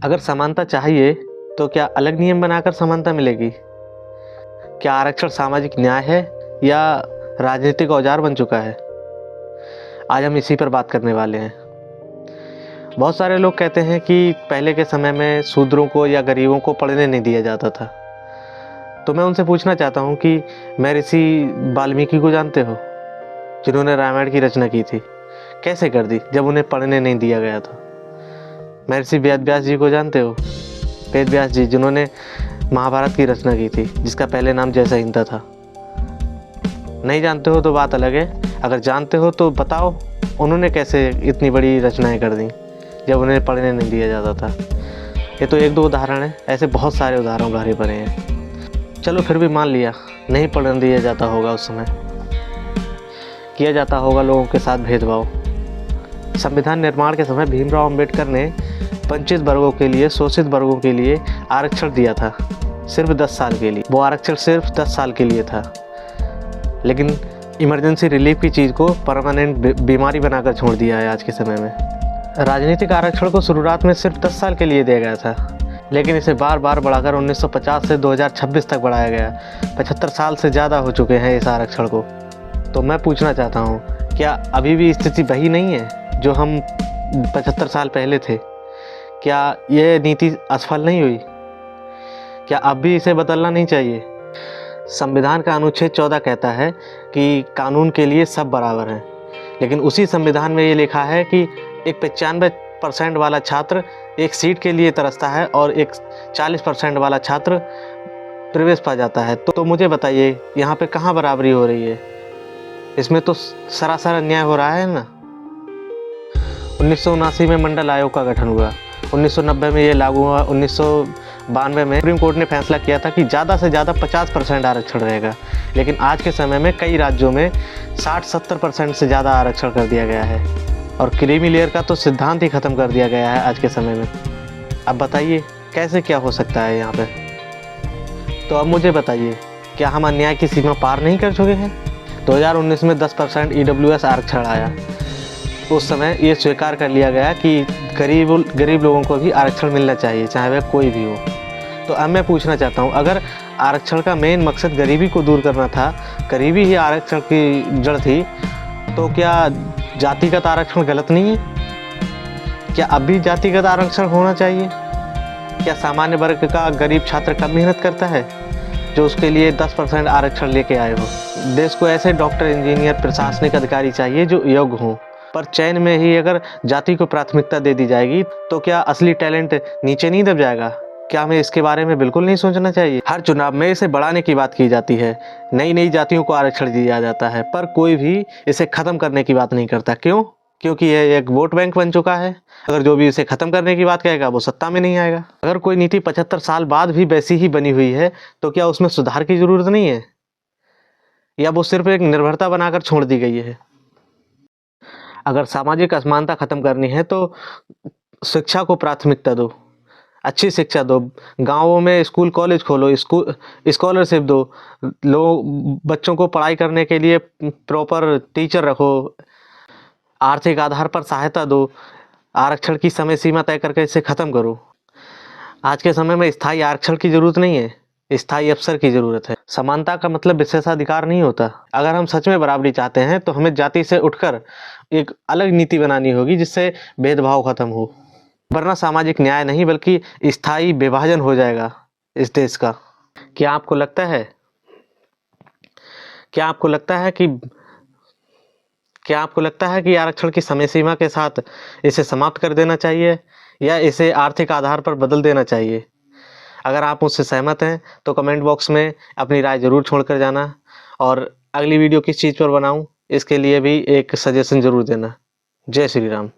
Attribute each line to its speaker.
Speaker 1: अगर समानता चाहिए तो क्या अलग नियम बनाकर समानता मिलेगी? क्या आरक्षण सामाजिक न्याय है या राजनीतिक औजार बन चुका है? आज हम इसी पर बात करने वाले हैं। बहुत सारे लोग कहते हैं कि पहले के समय में शूद्रों को या गरीबों को पढ़ने नहीं दिया जाता था। तो मैं उनसे पूछना चाहता हूँ कि महर्षि वाल्मीकि को जानते हो, जिन्होंने रामायण की रचना की थी? कैसे कर दी जब उन्हें पढ़ने नहीं दिया गया था। महर्षि वेद व्यास जी को जानते हो? वेद व्यास जी, जिन्होंने महाभारत की रचना की थी, जिसका पहले नाम जय संहिता था। नहीं जानते हो तो बात अलग है, अगर जानते हो तो बताओ उन्होंने कैसे इतनी बड़ी रचनाएं कर दी जब उन्हें पढ़ने नहीं दिया जाता था। ये तो एक दो उदाहरण है, ऐसे बहुत सारे उदाहरण भरे पड़े हैं। चलो फिर भी मान लिया नहीं पढ़ने दिया जाता होगा, उस समय किया जाता होगा लोगों के साथ भेदभाव। संविधान निर्माण के समय भीमराव अंबेडकर ने वंचित वर्गों के लिए, शोषित वर्गों के लिए आरक्षण दिया था, सिर्फ 10 साल के लिए। वो आरक्षण सिर्फ 10 साल के लिए था, लेकिन इमरजेंसी रिलीफ की चीज़ को परमानेंट बीमारी बनाकर छोड़ दिया है आज के समय में। राजनीतिक आरक्षण को शुरुआत में सिर्फ 10 साल के लिए दिया गया था, लेकिन इसे बार बार बढ़ाकर 1950 से 2026 तक बढ़ाया गया। 75 साल से ज़्यादा हो चुके हैं इस आरक्षण को। तो मैं पूछना चाहता हूँ, क्या अभी भी स्थिति वही नहीं है जो हम 75 साल पहले थे? क्या ये नीति असफल नहीं हुई? क्या अब भी इसे बदलना नहीं चाहिए? संविधान का अनुच्छेद 14 कहता है कि कानून के लिए सब बराबर हैं, लेकिन उसी संविधान में ये लिखा है कि एक 95% वाला छात्र एक सीट के लिए तरसता है और एक 40% वाला छात्र प्रवेश पा जाता है। तो मुझे बताइए, यहाँ पे कहाँ बराबरी हो रही है? इसमें तो सरासर अन्याय हो रहा है ना। 1979 में मंडल आयोग का गठन हुआ, 1990 में ये लागू हुआ, 1992 में सुप्रीम कोर्ट ने फैसला किया था कि ज़्यादा से ज़्यादा 50% आरक्षण रहेगा, लेकिन आज के समय में कई राज्यों में 60-70% से ज़्यादा आरक्षण कर दिया गया है और क्रीमी लेयर का तो सिद्धांत ही ख़त्म कर दिया गया है आज के समय में। अब बताइए कैसे क्या हो सकता है यहाँ पे? तो अब मुझे बताइए, क्या हम अन्याय की सीमा पार नहीं कर चुके हैं? 2019 में 10% EWS आरक्षण आया। उस समय ये स्वीकार कर लिया गया कि गरीब लोगों को भी आरक्षण मिलना चाहिए, चाहे वह कोई भी हो। तो अब मैं पूछना चाहता हूँ, अगर आरक्षण का मेन मकसद गरीबी को दूर करना था, गरीबी ही आरक्षण की जड़ थी, तो क्या जातिगत आरक्षण गलत नहीं है? क्या अब भी जातिगत आरक्षण होना चाहिए? क्या सामान्य वर्ग का गरीब छात्र कम मेहनत करता है जो उसके लिए 10% आरक्षण लेके आए हो? देश को ऐसे डॉक्टर, इंजीनियर, प्रशासनिक अधिकारी चाहिए जो योग्य हों, पर चयन में ही अगर जाति को प्राथमिकता दे दी जाएगी तो क्या असली टैलेंट नीचे नहीं दब जाएगा? क्या हमें इसके बारे में बिल्कुल नहीं सोचना चाहिए? हर चुनाव में इसे बढ़ाने की बात की जाती है, नई जातियों को आरक्षण दिया जाता है, पर कोई भी इसे ख़त्म करने की बात नहीं करता। क्यों? क्योंकि यह एक वोट बैंक बन चुका है। अगर जो भी इसे ख़त्म करने की बात कहेगा वो सत्ता में नहीं आएगा। अगर कोई नीति 75 साल बाद भी वैसी ही बनी हुई है तो क्या उसमें सुधार की ज़रूरत नहीं है, या वो सिर्फ एक निर्भरता बनाकर छोड़ दी गई है? अगर सामाजिक असमानता ख़त्म करनी है तो शिक्षा को प्राथमिकता दो, अच्छी शिक्षा दो, गांवों में स्कूल कॉलेज खोलो, स्कॉलरशिप दो, लोग बच्चों को पढ़ाई करने के लिए प्रॉपर टीचर रखो, आर्थिक आधार पर सहायता दो, आरक्षण की समय सीमा तय करके इसे ख़त्म करो। आज के समय में स्थायी आरक्षण की ज़रूरत नहीं है, स्थायी अवसर की ज़रूरत है। समानता का मतलब विशेषाधिकार नहीं होता। अगर हम सच में बराबरी चाहते हैं तो हमें जाति से उठकर एक अलग नीति बनानी होगी जिससे भेदभाव खत्म हो, वरना सामाजिक न्याय नहीं बल्कि स्थायी विभाजन हो जाएगा इस देश का। क्या आपको लगता है कि आरक्षण की समय सीमा के साथ इसे समाप्त कर देना चाहिए या इसे आर्थिक आधार पर बदल देना चाहिए? अगर आप मुझसे सहमत हैं तो कमेंट बॉक्स में अपनी राय ज़रूर छोड़कर जाना, और अगली वीडियो किस चीज़ पर बनाऊं इसके लिए भी एक सजेशन ज़रूर देना। जय श्री राम।